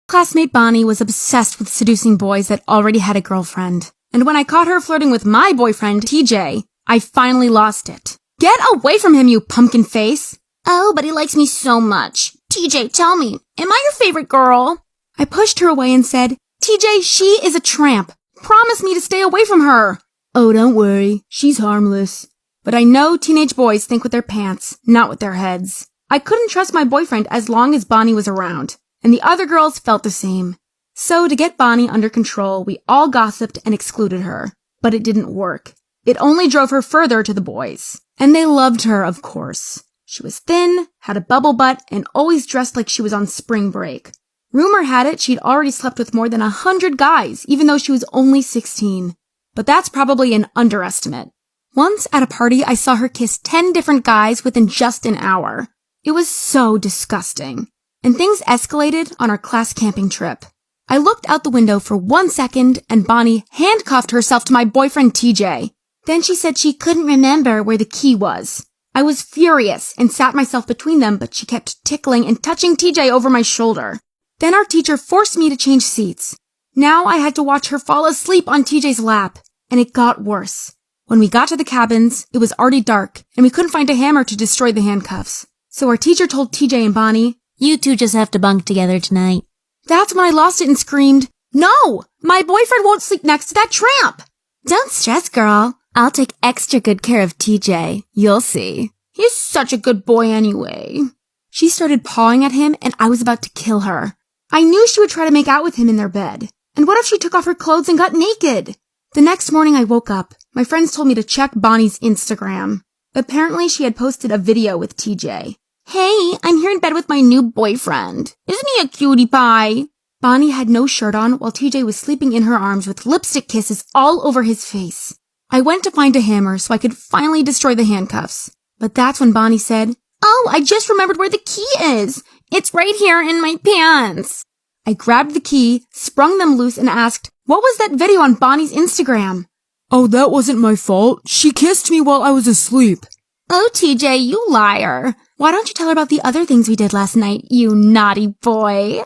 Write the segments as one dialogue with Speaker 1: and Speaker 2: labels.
Speaker 1: Classmate Bonnie was obsessed with seducing boys that already had a girlfriend. And when I caught her flirting with my boyfriend, TJ, I finally lost it. Get away from him, you pumpkin face!
Speaker 2: Oh, but he likes me so much. TJ, tell me, am I your favorite girl?
Speaker 1: I pushed her away and said, TJ, she is a tramp. Promise me to stay away from her. Oh, don't worry. She's harmless. But I know teenage boys think with their pants, not with their heads. I couldn't trust my boyfriend as long as Bonnie was around, and the other girls felt the same. So to get Bonnie under control, we all gossiped and excluded her. But it didn't work. It only drove her further to the boys. And they loved her, of course. She was thin, had a bubble butt, and always dressed like she was on spring break. Rumor had it she'd already slept with more than 100 guys, even though she was only 16. But that's probably an underestimate. Once at a party, I saw her kiss 10 different guys within just an hour. It was so disgusting. And things escalated on our class camping trip. I looked out the window for 1 second, and Bonnie handcuffed herself to my boyfriend TJ. Then she said she couldn't remember where the key was. I was furious and sat myself between them, but she kept tickling and touching TJ over my shoulder. Then our teacher forced me to change seats. Now I had to watch her fall asleep on TJ's lap, and it got worse. When we got to the cabins, it was already dark, and we couldn't find a hammer to destroy the handcuffs. So our teacher told TJ and Bonnie,
Speaker 3: "You two just have to bunk together tonight."
Speaker 1: That's when I lost it and screamed, "No! My boyfriend won't sleep next to that tramp!"
Speaker 3: "Don't stress, girl. I'll take extra good care of TJ. You'll see.
Speaker 1: He's such a good boy anyway." She started pawing at him, and I was about to kill her. I knew she would try to make out with him in their bed. And what if she took off her clothes and got naked? The next morning I woke up. My friends told me to check Bonnie's Instagram. Apparently she had posted a video with TJ. "Hey, I'm here in bed with my new boyfriend. Isn't he a cutie pie?" Bonnie had no shirt on while TJ was sleeping in her arms with lipstick kisses all over his face. I went to find a hammer so I could finally destroy the handcuffs. But that's when Bonnie said, "Oh, I just remembered where the key is. It's right here in my pants." I grabbed the key, sprung them loose, and asked, "What was that video on Bonnie's Instagram?"
Speaker 4: "Oh, that wasn't my fault. She kissed me while I was asleep."
Speaker 1: "Oh, TJ, you liar. Why don't you tell her about the other things we did last night, you naughty boy?"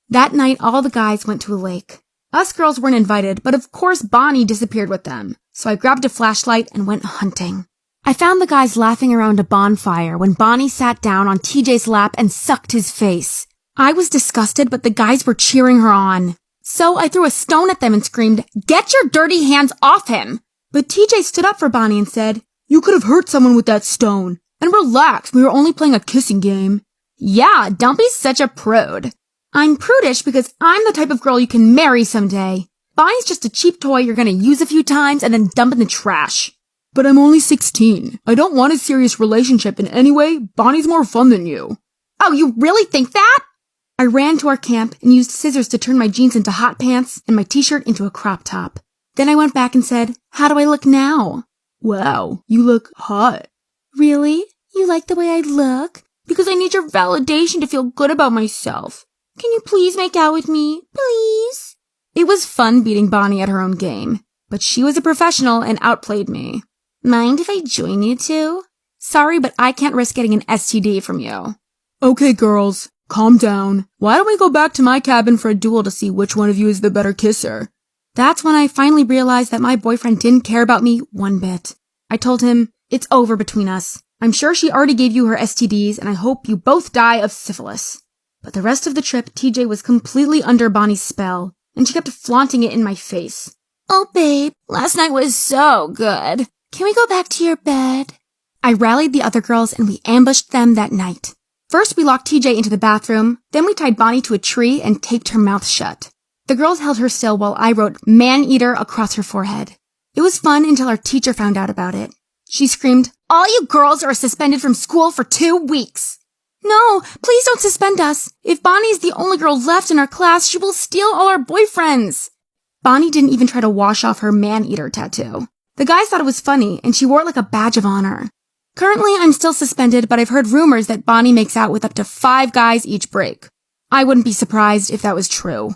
Speaker 1: That night, all the guys went to a lake. Us girls weren't invited, but of course Bonnie disappeared with them. So I grabbed a flashlight and went hunting. I found the guys laughing around a bonfire when Bonnie sat down on TJ's lap and sucked his face. I was disgusted, but the guys were cheering her on. So I threw a stone at them and screamed, "Get your dirty hands off him!" But TJ stood up for Bonnie and said, "You could have hurt someone with that stone. And relax, we were only playing a kissing game." "Yeah, don't be such a prude." "I'm prudish because I'm the type of girl you can marry someday. Bonnie's just a cheap toy you're gonna use a few times and then dump in the trash."
Speaker 4: "But I'm only 16. I don't want a serious relationship in any way. Bonnie's more fun than you."
Speaker 1: "Oh, you really think that?" I ran to our camp and used scissors to turn my jeans into hot pants and my t-shirt into a crop top. Then I went back and said, "How do I look now?"
Speaker 4: "Wow, you look hot."
Speaker 1: "Really? You like the way I look?" "Because I need your validation to feel good about myself. Can you please make out with me? Please?" It was fun beating Bonnie at her own game, but she was a professional and outplayed me. "Mind if I join you two?" "Sorry, but I can't risk getting an STD from you."
Speaker 4: "Okay, girls, calm down. Why don't we go back to my cabin for a duel to see which one of you is the better kisser?" That's when I finally realized that my boyfriend didn't care about me one bit. I told him, "It's over between us. I'm sure she already gave you her STDs, and I hope you both die of syphilis." But the rest of the trip, TJ was completely under Bonnie's spell, and she kept flaunting it in my face. "Oh, babe, last night was so good. Can we go back to your bed?" I rallied the other girls, and we ambushed them that night. First, we locked TJ into the bathroom. Then we tied Bonnie to a tree and taped her mouth shut. The girls held her still while I wrote "man-eater" across her forehead. It was fun until our teacher found out about it. She screamed, "All you girls are suspended from school for 2 weeks." "No, please don't suspend us. If Bonnie is the only girl left in our class, she will steal all our boyfriends." Bonnie didn't even try to wash off her man-eater tattoo. The guys thought it was funny, and she wore it like a badge of honor. Currently, I'm still suspended, but I've heard rumors that Bonnie makes out with up to 5 guys each break. I wouldn't be surprised if that was true.